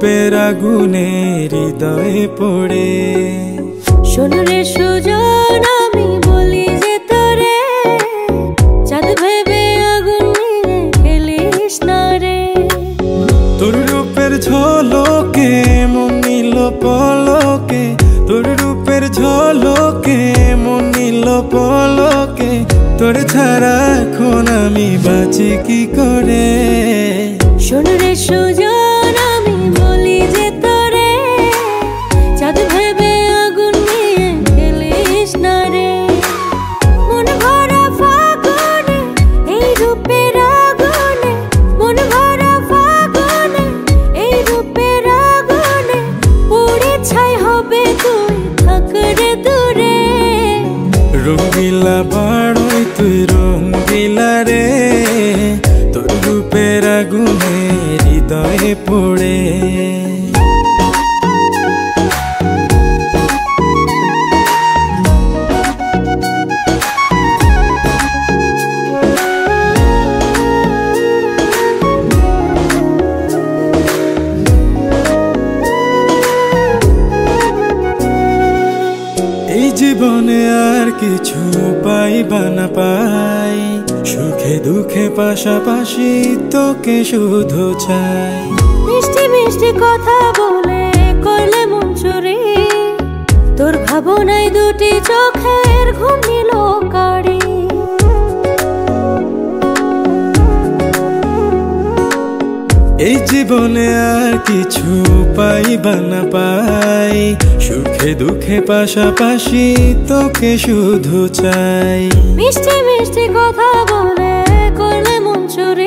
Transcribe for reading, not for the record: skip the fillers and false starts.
রূপের আগুনে হৃদয়ে পড়ে। শোন রে সুজন আমি বলি যে তোরে, চাঁদ ভেবে আগুন নিয়ে খেলিস না রে। তোর রূপের ঝলকে মন নিল পলকে, তোর রূপের ঝলকে মন নিল পলকে। তোর ছাড়া এখন আমি বাঁচি কি করে। শোন রে সুজন আমি বলি যে তোরে, চাঁদ ভেবে আগুন নিয়ে খেলিস না রে। মন ভরা ফাগুনে এই রূপের আগুনে, মন ভরা ফাগুনে এই রূপের আগুনে, পুড়ে ছাই হবে তুই থাক রে দূরে। রঙ্গিলা বাড়ই তুই রঙ্গিলা রে, তোর রূপের আগুনে হৃদয়ে পড়ে। এই জীবনে আর কিছু পাইবা না পাই, সুখে দুঃখে পাশাপাশি তোকে শুধু চাই। মিষ্টি মিষ্টি কথা বলে করলে মন চুরি, তোর ভাবনায় দুটি চোখের ঘুম নিল কারি। এই জীবনে আর কিছু পাইবা না পাই, সুখে দুঃখে পাশাপাশি তোকে শুধু চাই। মিষ্টি মিষ্টি কথা বলে করলে মন চুরি,